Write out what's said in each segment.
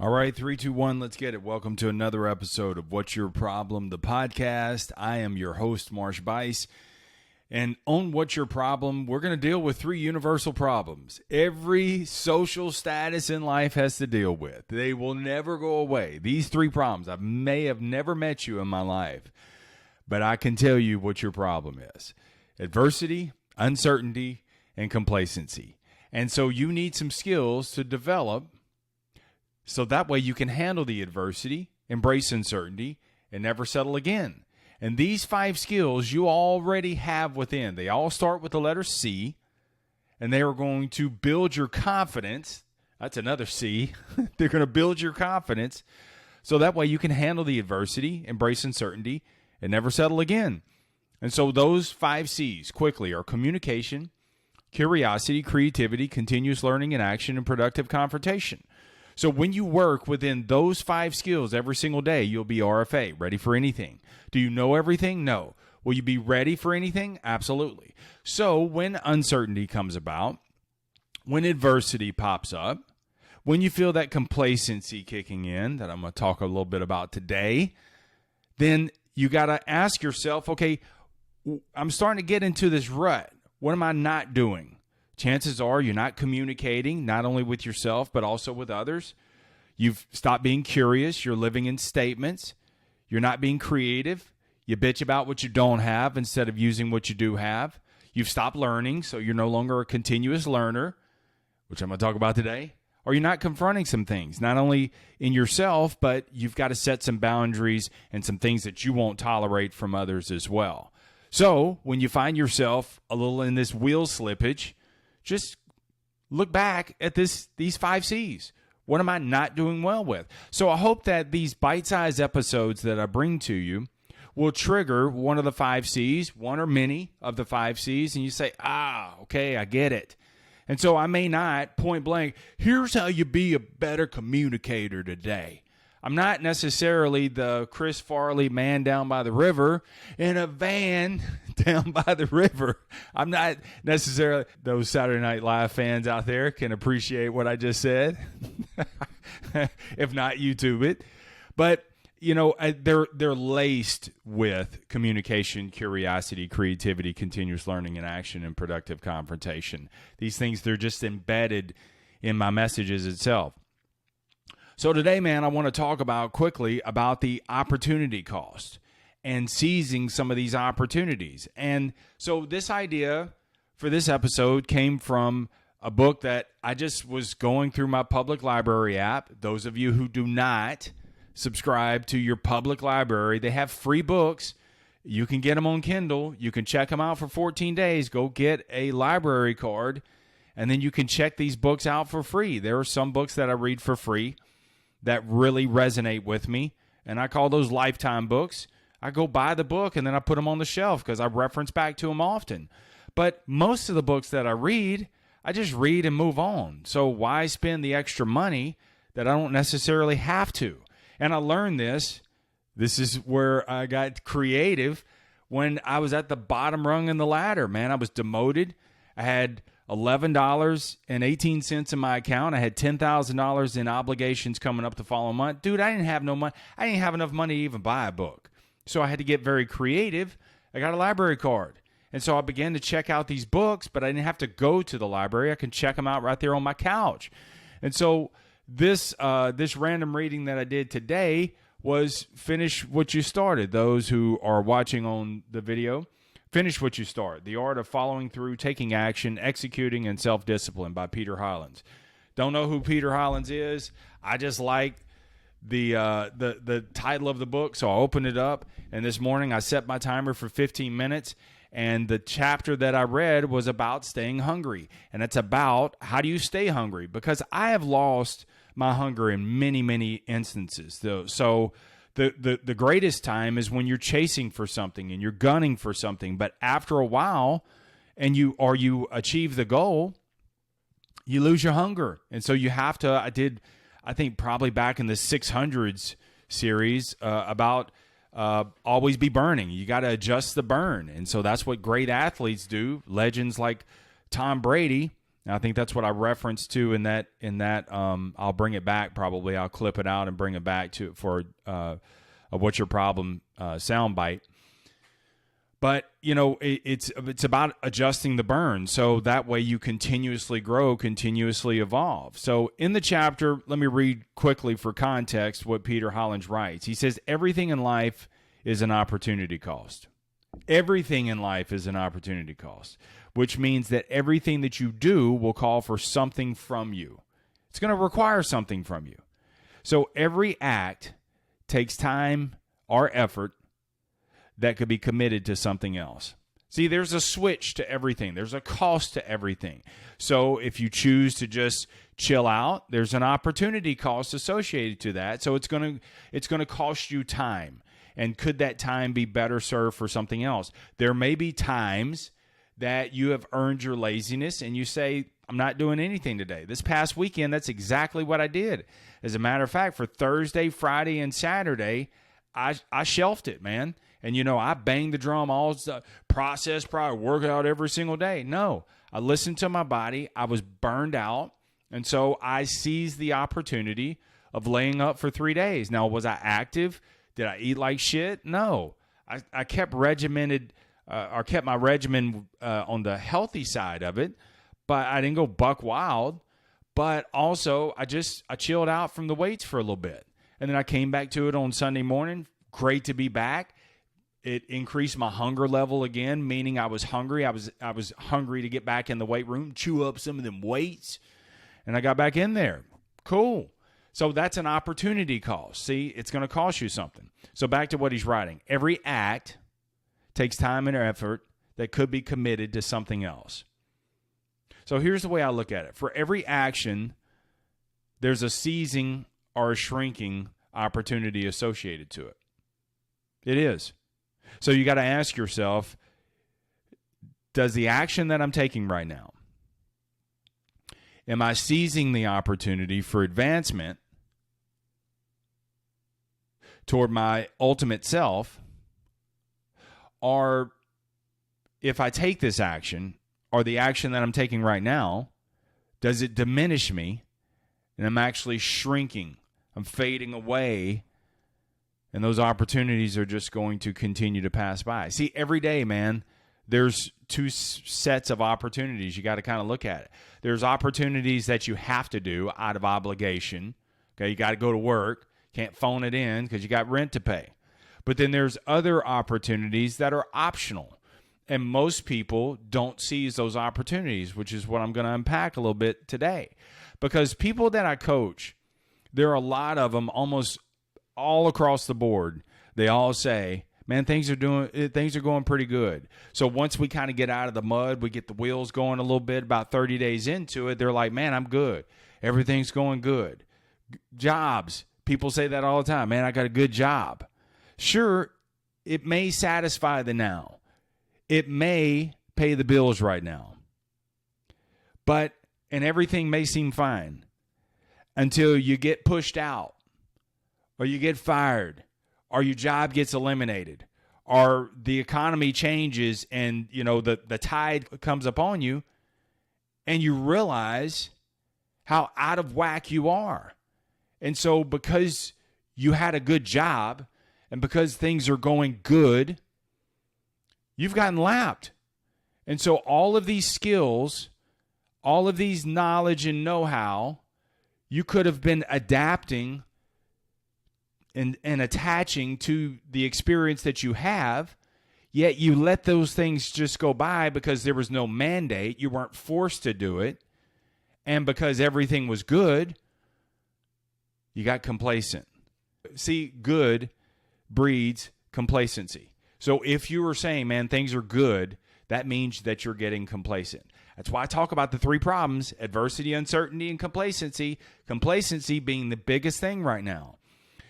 All right, 3, 2, 1, let's get it. Welcome to another episode of What's Your Problem, the podcast. I am your host, Marsh Buice. And on What's Your Problem, we're going to deal with 3 universal problems. Every social status in life has to deal with. They will never go away. These 3 problems, I may have never met you in my life, but I can tell you what your problem is. Adversity, uncertainty, and complacency. And so you need some skills to develop so that way you can handle the adversity, embrace uncertainty, and never settle again. And these 5 skills you already have within. They all start with the letter C, and they are going to build your confidence. That's another C. They're going to build your confidence so that way you can handle the adversity, embrace uncertainty, and never settle again. And so those 5 C's quickly are communication, curiosity, creativity, continuous learning and action, and productive confrontation. So when you work within those 5 skills every single day, you'll be RFA, ready for anything. Do you know everything? No. Will you be ready for anything? Absolutely. So when uncertainty comes about, when adversity pops up, when you feel that complacency kicking in, that I'm going to talk a little bit about today, then you got to ask yourself, okay, I'm starting to get into this rut. What am I not doing? Chances are you're not communicating, not only with yourself, but also with others. You've stopped being curious. You're living in statements. You're not being creative. You bitch about what you don't have instead of using what you do have. You've stopped learning, so you're no longer a continuous learner, which I'm going to talk about today. Or you're not confronting some things, not only in yourself, but you've got to set some boundaries and some things that you won't tolerate from others as well. So when you find yourself a little in this wheel slippage, just look back at these 5 C's. What am I not doing well with? So I hope that these bite-sized episodes that I bring to you will trigger one of the 5 C's, one or many of the 5 C's, and you say, okay, I get it. And so I may not point blank, here's how you be a better communicator today. I'm not necessarily the Chris Farley man down by the river in a van down by the river. I'm not necessarily, those Saturday Night Live fans out there can appreciate what I just said. If not, YouTube it. But, you know, they're laced with communication, curiosity, creativity, continuous learning and action, and productive confrontation. These things, they're just embedded in my messages itself. So today, man, I want to talk quickly about the opportunity cost and seizing some of these opportunities. And so this idea for this episode came from a book that I just was going through my public library app. Those of you who do not subscribe to your public library, they have free books. You can get them on Kindle. You can check them out for 14 days. Go get a library card, and then you can check these books out for free. There are some books that I read for free that really resonate with me, and I call those lifetime books. I go buy the book, and then I put them on the shelf because I reference back to them often. But most of the books that I read, I just read and move on. So why spend the extra money that I don't necessarily have to? And I learned this. This is where I got creative when I was at the bottom rung in the ladder, man. I was demoted. I had $11.18 in my account. I had $10,000 in obligations coming up the following month. Dude, I didn't have no money. I didn't have enough money to even buy a book. So I had to get very creative. I got a library card. And so I began to check out these books, but I didn't have to go to the library. I can check them out right there on my couch. And so this random reading that I did today was Finish What You Started. Those who are watching on the video, Finish What You Start, The Art of Following Through, Taking Action, Executing, and Self-Discipline by Peter Highlands. Don't know who Peter Highlands is. I just like the title of the book, so I opened it up, and this morning I set my timer for 15 minutes, and the chapter that I read was about staying hungry, and it's about how do you stay hungry, because I have lost my hunger in many, many instances. So the greatest time is when you're chasing for something and you're gunning for something, but after a while, and you achieve the goal, you lose your hunger. And so you have to, I think probably back in the 600s series about always be burning. You got to adjust the burn. And so that's what great athletes do. Legends like Tom Brady, And I think that's what I referenced to in that. I'll bring it back probably. I'll clip it out and bring it back to for a What's Your Problem soundbite. But, it's about adjusting the burn. So that way you continuously grow, continuously evolve. So in the chapter, let me read quickly for context what Peter Hollins writes. He says, everything in life is an opportunity cost. Everything in life is an opportunity cost, which means that everything that you do will call for something from you. It's going to require something from you. So every act takes time or effort that could be committed to something else. See, there's a switch to everything. There's a cost to everything. So if you choose to just chill out, there's an opportunity cost associated to that. So it's going to cost you time. And could that time be better served for something else? There may be times that you have earned your laziness and you say, I'm not doing anything today. This past weekend, that's exactly what I did. As a matter of fact, for Thursday, Friday, and Saturday, I shelved it, man. And, I banged the drum all process, probably work out every single day. No, I listened to my body. I was burned out. And so I seized the opportunity of laying up for 3 days. Now, was I active? Did I eat like shit? No. I kept regimented or kept my regimen on the healthy side of it, but I didn't go buck wild. But also, I chilled out from the weights for a little bit. And then I came back to it on Sunday morning. Great to be back. It increased my hunger level again, meaning I was hungry. I was hungry to get back in the weight room, chew up some of them weights, and I got back in there. Cool. So that's an opportunity cost. See, it's going to cost you something. So back to what he's writing. Every act takes time and effort that could be committed to something else. So here's the way I look at it. For every action, there's a seizing or a shrinking opportunity associated to it. It is. So you got to ask yourself, does the action that I'm taking right now, am I seizing the opportunity for advancement toward my ultimate self? Or if I take this action, or the action that I'm taking right now, does it diminish me and I'm actually shrinking? I'm fading away, and those opportunities are just going to continue to pass by. See, every day, man, there's two sets of opportunities. You got to kind of look at it. There's opportunities that you have to do out of obligation. Okay, you got to go to work. Can't phone it in because you got rent to pay. But then there's other opportunities that are optional. And most people don't seize those opportunities, which is what I'm going to unpack a little bit today. Because people that I coach, there are a lot of them almost all across the board. They all say, man, things are going pretty good. So once we kind of get out of the mud, we get the wheels going a little bit, about 30 days into it, they're like, man, I'm good. Everything's going good. Jobs. People say that all the time. Man, I got a good job. Sure, it may satisfy the now. It may pay the bills right now. And everything may seem fine until you get pushed out, or you get fired, or your job gets eliminated, or the economy changes and, the tide comes upon you, and you realize how out of whack you are. And so because you had a good job and because things are going good, you've gotten lapped. And so all of these skills, all of these knowledge and know-how, you could have been adapting and attaching to the experience that you have, yet you let those things just go by because there was no mandate. You weren't forced to do it. And because everything was good, you got complacent. See, good breeds complacency. So if you were saying, man, things are good, that means that you're getting complacent. That's why I talk about the three problems: adversity, uncertainty, and complacency. Complacency being the biggest thing right now.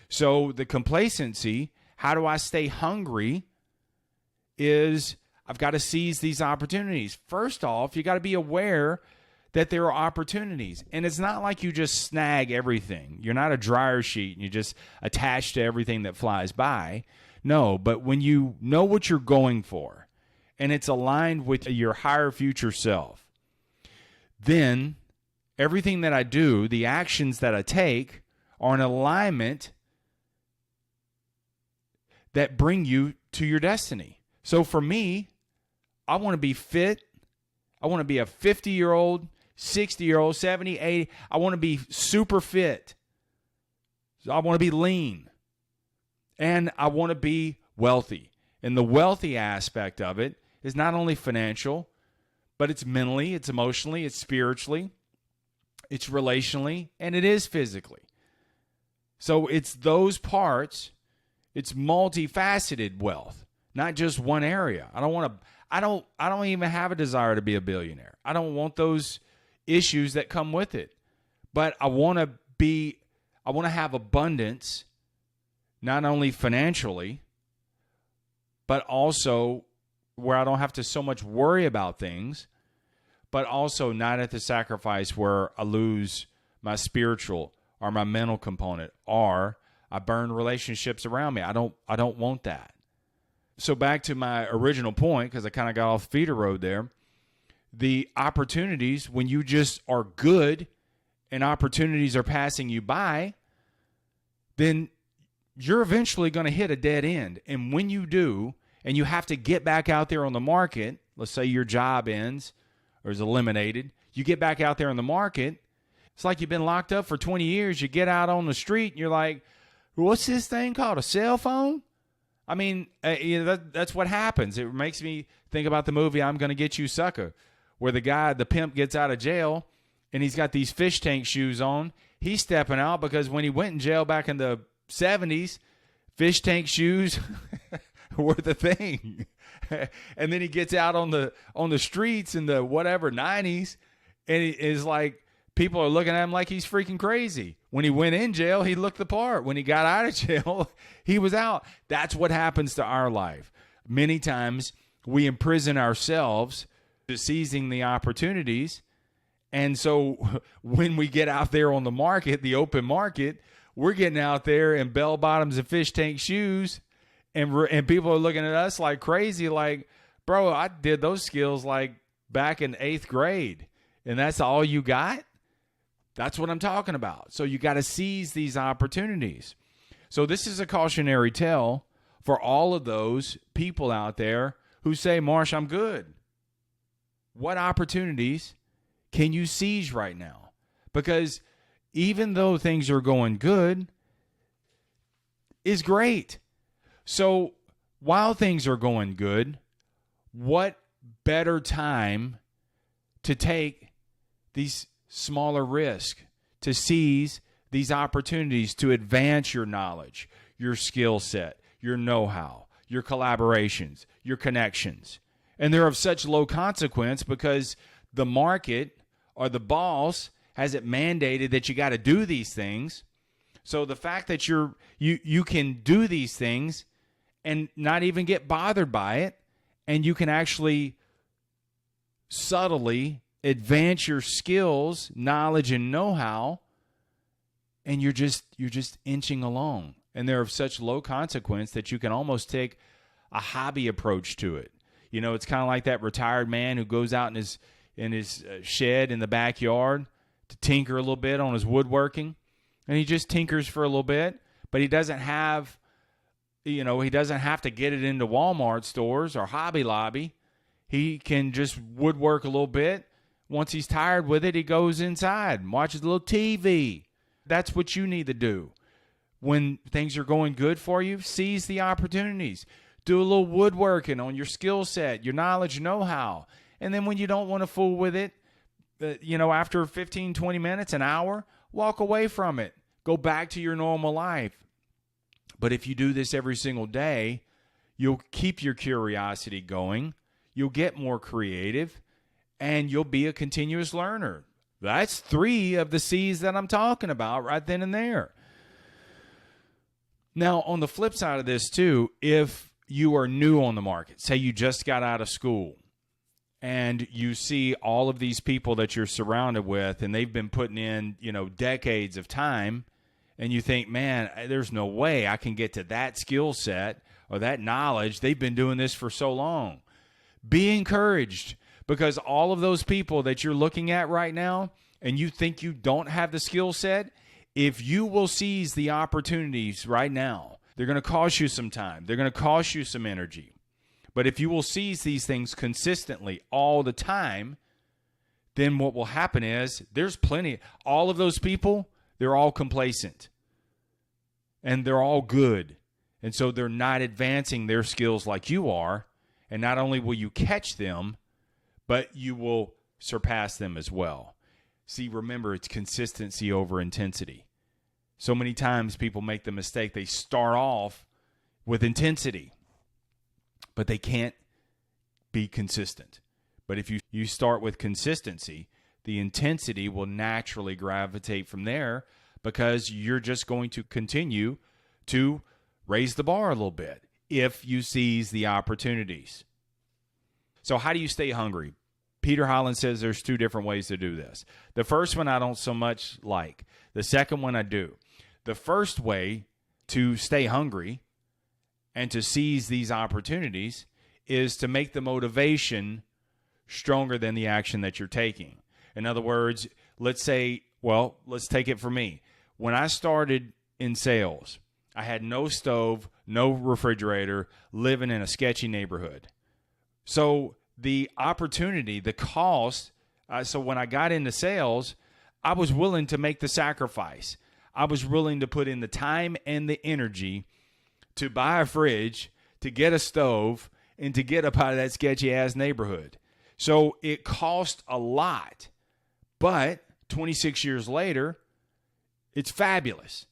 So the complacency, how do I stay hungry, is I've got to seize these opportunities. First off, you got to be aware that there are opportunities. And it's not like you just snag everything. You're not a dryer sheet and you just attach to everything that flies by. No, but when you know what you're going for and it's aligned with your higher future self, then everything that I do, the actions that I take, are in alignment that bring you to your destiny. So for me, I want to be fit. I want to be a 50-year-old, 60-year-old, 70, 80. I want to be super fit. So I want to be lean. And I want to be wealthy. And the wealthy aspect of it is not only financial, but it's mentally, it's emotionally, it's spiritually, it's relationally, and it is physically. So it's those parts. It's multifaceted wealth, not just one area. I don't even have a desire to be a billionaire. I don't want those issues that come with it. But I want to have abundance, not only financially, but also where I don't have to so much worry about things, but also not at the sacrifice where I lose my spiritual or my mental component, or I burn relationships around me. I don't want that. So back to my original point, because I kind of got off feeder road there, the opportunities, when you just are good and opportunities are passing you by, then you're eventually going to hit a dead end. And when you do, and you have to get back out there on the market, let's say your job ends or is eliminated, you get back out there on the market, it's like you've been locked up for 20 years. You get out on the street and you're like, what's this thing called, a cell phone? I mean, that's what happens. It makes me think about the movie I'm Gonna Get You, Sucker, where the pimp gets out of jail and he's got these fish tank shoes on. He's stepping out because when he went in jail back in the 70s, fish tank shoes were the thing. And then he gets out on the streets in the whatever 90s, and it is like people are looking at him like he's freaking crazy. When he went in jail, he looked the part. When he got out of jail, he was out. That's what happens to our life. Many times we imprison ourselves to seizing the opportunities. And so when we get out there on the market, the open market, we're getting out there in bell bottoms and fish tank shoes, and people are looking at us like crazy, like, bro, I did those skills like back in 8th grade, and that's all you got? That's what I'm talking about. So you got to seize these opportunities. So this is a cautionary tale for all of those people out there who say, Marsh, I'm good. What opportunities can you seize right now? Because even though things are going good, is great. So while things are going good, what better time to take these smaller risks, to seize these opportunities to advance your knowledge, your skill set, your know-how, your collaborations, your connections. And they're of such low consequence because the market or the boss has it mandated that you got to do these things. So the fact that you can do these things and not even get bothered by it, and you can actually subtly advance your skills, knowledge, and know-how, and you're just inching along. And they're of such low consequence that you can almost take a hobby approach to it. You know, it's kind of like that retired man who goes out in his shed in the backyard to tinker a little bit on his woodworking, and he just tinkers for a little bit, but he doesn't have to get it into Walmart stores or Hobby Lobby. He can just woodwork a little bit. Once he's tired with it, he goes inside and watches a little TV. That's what you need to do. When things are going good for you, seize the opportunities. Do a little woodworking on your skill set, your knowledge, know-how. And then when you don't want to fool with it, after 15, 20 minutes, an hour, walk away from it. Go back to your normal life. But if you do this every single day, you'll keep your curiosity going. You'll get more creative, and you'll be a continuous learner. That's 3 of the C's that I'm talking about right then and there. Now, on the flip side of this too, if you are new on the market, say you just got out of school, and you see all of these people that you're surrounded with, and they've been putting in, decades of time, and you think, man, there's no way I can get to that skill set or that knowledge. They've been doing this for so long. Be encouraged, Because all of those people that you're looking at right now and you think you don't have the skill set, if you will seize the opportunities right now, they're going to cost you some time. They're going to cost you some energy. But if you will seize these things consistently all the time, then what will happen is there's plenty. All of those people, they're all complacent. And they're all good. And so they're not advancing their skills like you are. And not only will you catch them, but you will surpass them as well. See, remember, it's consistency over intensity. So many times people make the mistake. They start off with intensity, but they can't be consistent. But if you start with consistency, the intensity will naturally gravitate from there because you're just going to continue to raise the bar a little bit if you seize the opportunities. So how do you stay hungry? Peter Holland says there's two different ways to do this. The first one I don't so much like. The second one I do. The first way to stay hungry and to seize these opportunities is to make the motivation stronger than the action that you're taking. In other words, let's take it for me. When I started in sales, I had no stove, no refrigerator, living in a sketchy neighborhood. So the opportunity, the cost, so when I got into sales, I was willing to make the sacrifice. I was willing to put in the time and the energy to buy a fridge, to get a stove, and to get up out of that sketchy-ass neighborhood. So it cost a lot, but 26 years later, it's fabulous.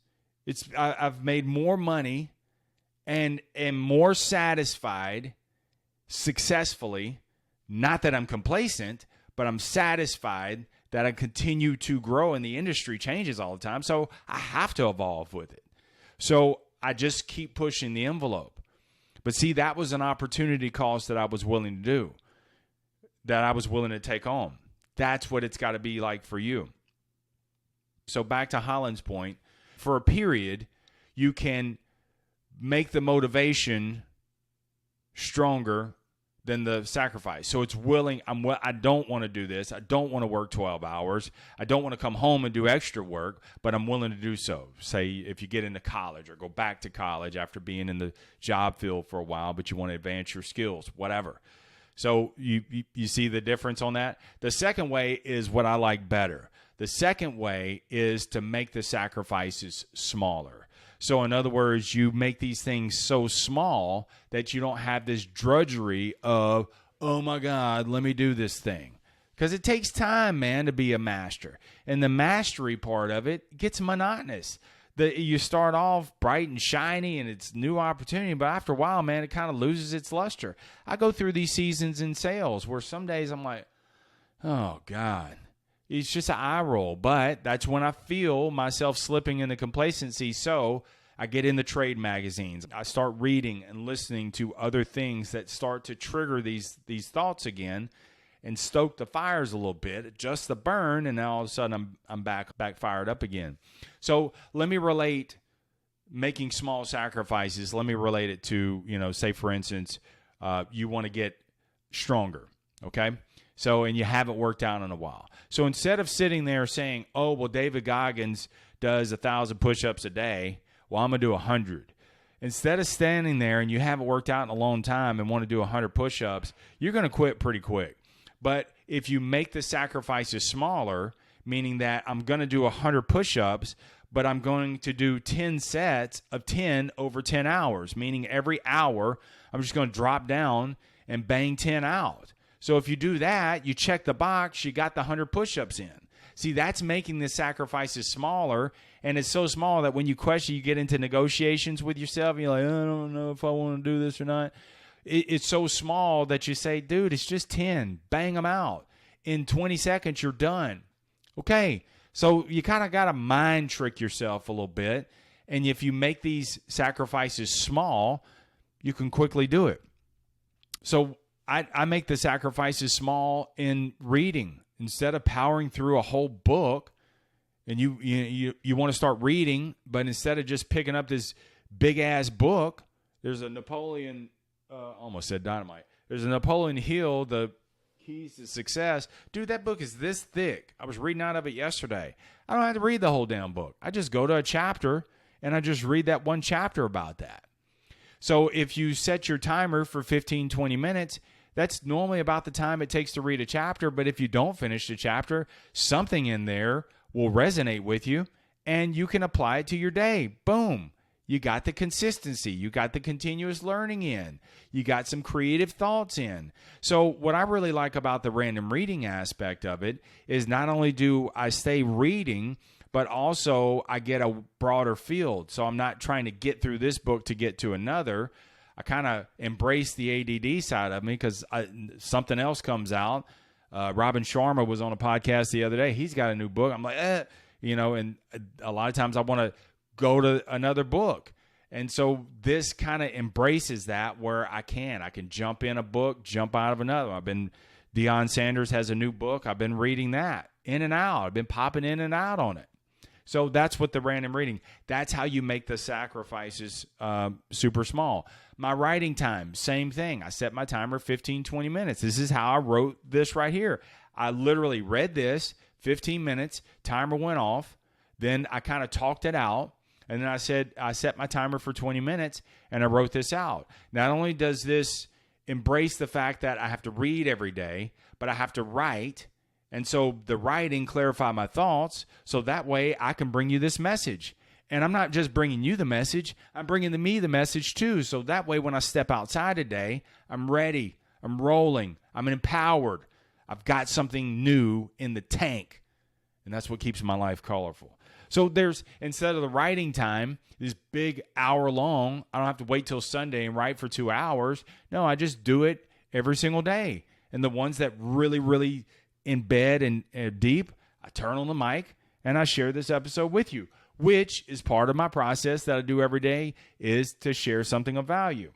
I've made more money and am more satisfied successfully. Not that I'm complacent, but I'm satisfied that I continue to grow and the industry changes all the time. So I have to evolve with it. So I just keep pushing the envelope. But see, that was an opportunity cost that I was willing to do, that I was willing to take on. That's what it's got to be like for you. So back to Holland's point, for a period, you can make the motivation stronger than the sacrifice. So it's willing, I don't want to do this. I don't want to work 12 hours. I don't want to come home and do extra work, but I'm willing to do so. Say if you get into college or go back to college after being in the job field for a while, but you want to advance your skills, whatever. So you see the difference on that? The second way is what I like better. The second way is to make the sacrifices smaller. So in other words, you make these things so small that you don't have this drudgery of, oh my God, let me do this thing. Because it takes time, man, to be a master. And the mastery part of it gets monotonous. You start off bright and shiny and it's new opportunity, but after a while, man, it kind of loses its luster. I go through these seasons in sales where some days I'm like, oh God. It's just an eye roll, but that's when I feel myself slipping into complacency. So I get in the trade magazines. I start reading and listening to other things that start to trigger these thoughts again and stoke the fires a little bit, adjust the burn, and now all of a sudden I'm back fired up again. So let me relate making small sacrifices. Let me relate it to, say for instance, you want to get stronger, okay? So, and you haven't worked out in a while. So instead of sitting there saying, oh, well, David Goggins does 1,000 push-ups a day, well, I'm going to do 100. Instead of standing there and you haven't worked out in a long time and want to do 100 push-ups, you're going to quit pretty quick. But if you make the sacrifices smaller, meaning that I'm going to do 100 push-ups, but I'm going to do 10 sets of 10 over 10 hours, meaning every hour I'm just going to drop down and bang 10 out. So if you do that, you check the box, you got the 100 push-ups in. See, that's making the sacrifices smaller, and it's so small that when you question, you get into negotiations with yourself, and you're like, I don't know if I want to do this or not. It's so small that you say, dude, it's just 10. Bang them out. In 20 seconds, you're done. Okay, so you kind of got to mind trick yourself a little bit, and if you make these sacrifices small, you can quickly do it. So I make the sacrifices small in reading. Instead of powering through a whole book, and you want to start reading, but instead of just picking up this big-ass book, there's a Napoleon, almost said Dynamite. There's a Napoleon Hill, the Keys to Success. Dude, that book is this thick. I was reading out of it yesterday. I don't have to read the whole damn book. I just go to a chapter and I just read that one chapter about that. So if you set your timer for 15, 20 minutes, that's normally about the time it takes to read a chapter. But if you don't finish the chapter, something in there will resonate with you and you can apply it to your day. Boom. You got the consistency. You got the continuous learning in. You got some creative thoughts in. So what I really like about the random reading aspect of it is not only do I stay reading, but also I get a broader field. So I'm not trying to get through this book to get to another. I kind of embrace the ADD side of me because something else comes out. Robin Sharma was on a podcast the other day. He's got a new book. I'm like, and a lot of times I want to go to another book. And so this kind of embraces that where I can jump in a book, jump out of another. Deion Sanders has a new book. I've been reading that in and out. I've been popping in and out on it. So that's what the random reading, that's how you make the sacrifices super small. My writing time, same thing. I set my timer 15, 20 minutes. This is how I wrote this right here. I literally read this, 15 minutes, timer went off. Then I kind of talked it out. And then I set my timer for 20 minutes and I wrote this out. Not only does this embrace the fact that I have to read every day, but I have to write. And so the writing clarify my thoughts. So that way I can bring you this message. And I'm not just bringing you the message, I'm bringing me the message too. So that way when I step outside today, I'm ready, I'm rolling, I'm empowered. I've got something new in the tank. And that's what keeps my life colorful. So there's, instead of the writing time, this big hour long, I don't have to wait till Sunday and write for 2 hours. No, I just do it every single day. And the ones that really, really embed and deep, I turn on the mic and I share this episode with you, which is part of my process that I do every day is to share something of value.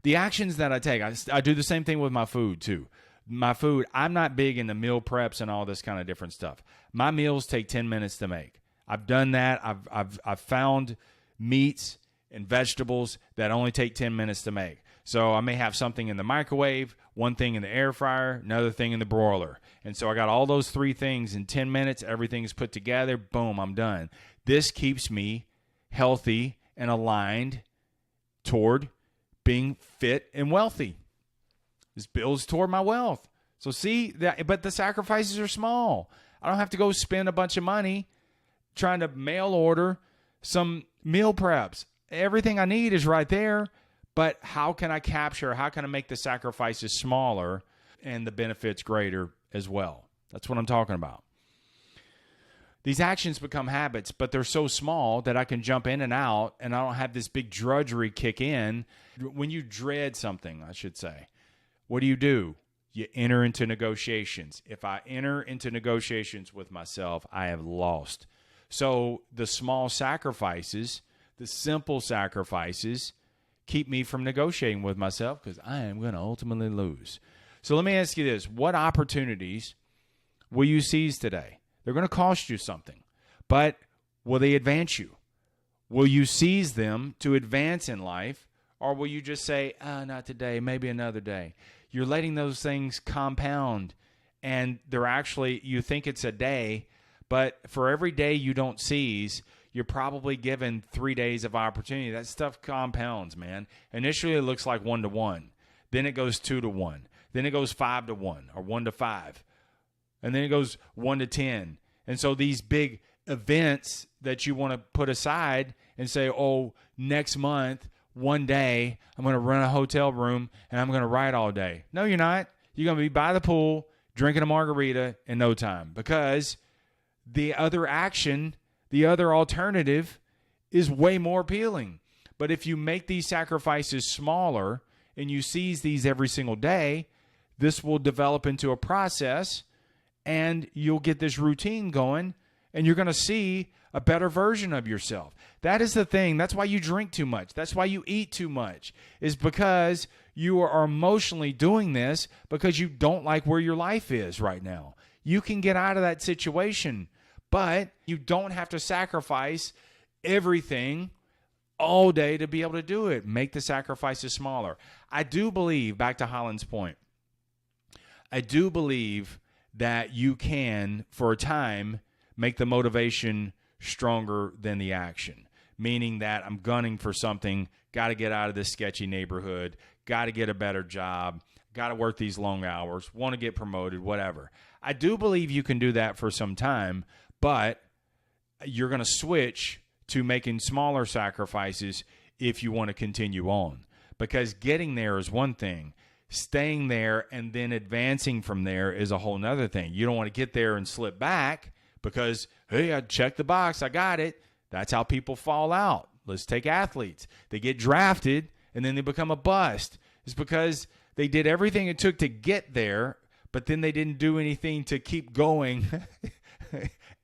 The actions that I take, I do the same thing with my food too. My food, I'm not big into meal preps and all this kind of different stuff. My meals take 10 minutes to make. I've done that. I've found meats and vegetables that only take 10 minutes to make. So I may have something in the microwave, one thing in the air fryer, another thing in the broiler. And so I got all those three things in 10 minutes. Everything's put together. Boom, I'm done. This keeps me healthy and aligned toward being fit and wealthy. This builds toward my wealth. So see that, but the sacrifices are small. I don't have to go spend a bunch of money trying to mail order some meal preps. Everything I need is right there, but how can I make the sacrifices smaller and the benefits greater as well? That's what I'm talking about. These actions become habits, but they're so small that I can jump in and out and I don't have this big drudgery kick in. When you dread something, I should say, what do? You enter into negotiations. If I enter into negotiations with myself, I have lost. So the small sacrifices, the simple sacrifices, keep me from negotiating with myself because I am going to ultimately lose. So let me ask you this. What opportunities will you seize today? They're going to cost you something, but will they advance you? Will you seize them to advance in life, or will you just say, not today, maybe another day? You're letting those things compound, and they're actually, you think it's a day, but for every day you don't seize, you're probably given 3 days of opportunity. That stuff compounds, man. Initially, it looks like 1-to-1. Then it goes 2-to-1. Then it goes 5-to-1 or 1-to-5. And then it goes 1-to-10. And so these big events that you want to put aside and say, next month, one day, I'm going to rent a hotel room and I'm going to write all day. No, you're not. You're going to be by the pool, drinking a margarita in no time, because the other action, the other alternative is way more appealing. But if you make these sacrifices smaller and you seize these every single day, this will develop into a process and you'll get this routine going and you're going to see a better version of yourself. That is the thing. That's why you drink too much. That's why you eat too much, is because you are emotionally doing this because you don't like where your life is right now. You can get out of that situation, but you don't have to sacrifice everything all day to be able to do it. Make the sacrifices smaller. I do believe, back to Holland's point, I do believe that you can, for a time, make the motivation stronger than the action, meaning that I'm gunning for something, got to get out of this sketchy neighborhood, got to get a better job, got to work these long hours, want to get promoted, whatever. I do believe you can do that for some time, but you're going to switch to making smaller sacrifices if you want to continue on. Because getting there is one thing. Staying there and then advancing from there is a whole nother thing. You don't want to get there and slip back because, hey, I checked the box, I got it. That's how people fall out. Let's take athletes. They get drafted and then they become a bust. It's because they did everything it took to get there, but then they didn't do anything to keep going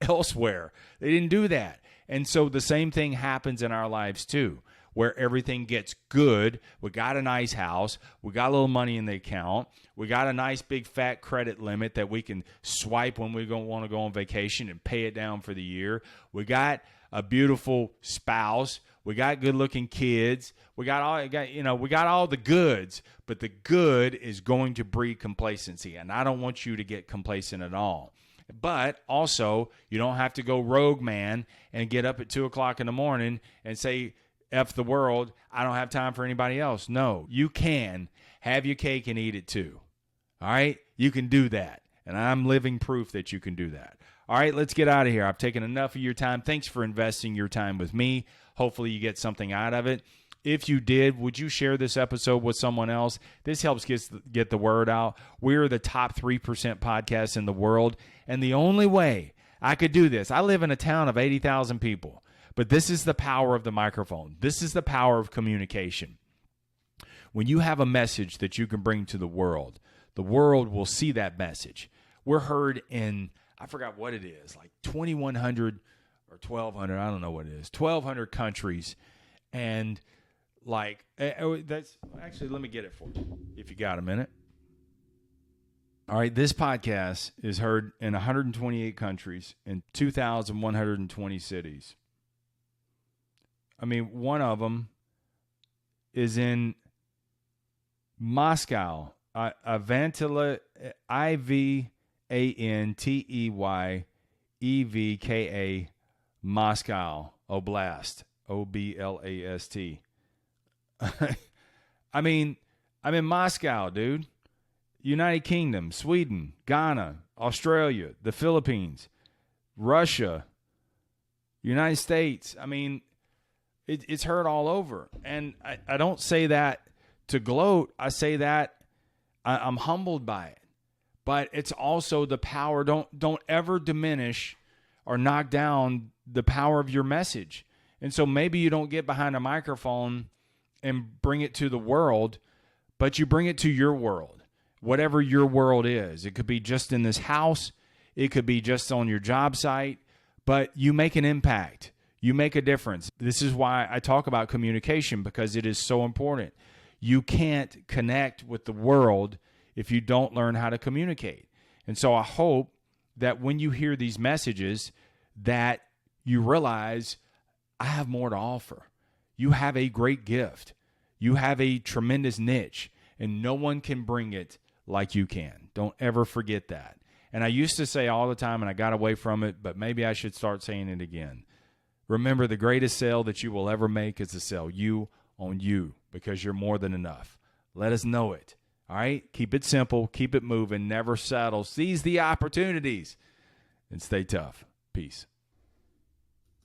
elsewhere. They didn't do that. And so the same thing happens in our lives too, where everything gets good. We got a nice house. We got a little money in the account. We got a nice big fat credit limit that we can swipe when we want to go on vacation and pay it down for the year. We got a beautiful spouse. We got good-looking kids. We got all the goods, but the good is going to breed complacency, and I don't want you to get complacent at all. But also, you don't have to go rogue man and get up at 2 o'clock in the morning and say, F the world, I don't have time for anybody else. No, you can have your cake and eat it too. All right? You can do that, and I'm living proof that you can do that. All right, let's get out of here. I've taken enough of your time. Thanks for investing your time with me. Hopefully you get something out of it. If you did, would you share this episode with someone else? This helps get the word out. We're the top 3% podcast in the world, and the only way I could do this, I live in a town of 80,000 people, but this is the power of the microphone. This is the power of communication. When you have a message that you can bring to the world will see that message. We're heard in, I forgot what it is, like 2,100 or 1,200, I don't know what it is, 1,200 countries, and that's actually, let me get it for you if you got a minute. All right, this podcast is heard in 128 countries in 2,120 cities. I mean, one of them is in Moscow, Ivantela, Ivanteyeevka, Moscow Oblast, Oblast. I mean, I'm in Moscow, dude. United Kingdom, Sweden, Ghana, Australia, the Philippines, Russia, United States. I mean, it's heard all over. And I don't say that to gloat. I say that I'm humbled by it. But it's also the power. Don't ever diminish or knock down the power of your message. And so maybe you don't get behind a microphone and bring it to the world, but you bring it to your world, whatever your world is. It could be just in this house. It could be just on your job site, but you make an impact. You make a difference. This is why I talk about communication, because it is so important. You can't connect with the world if you don't learn how to communicate. And so I hope that when you hear these messages that you realize I have more to offer. You have a great gift. You have a tremendous niche, and no one can bring it like you can. Don't ever forget that. And I used to say all the time, and I got away from it, but maybe I should start saying it again. Remember, the greatest sale that you will ever make is to sell you on you, because you're more than enough. Let us know it. All right? Keep it simple. Keep it moving. Never settle. Seize the opportunities and stay tough. Peace.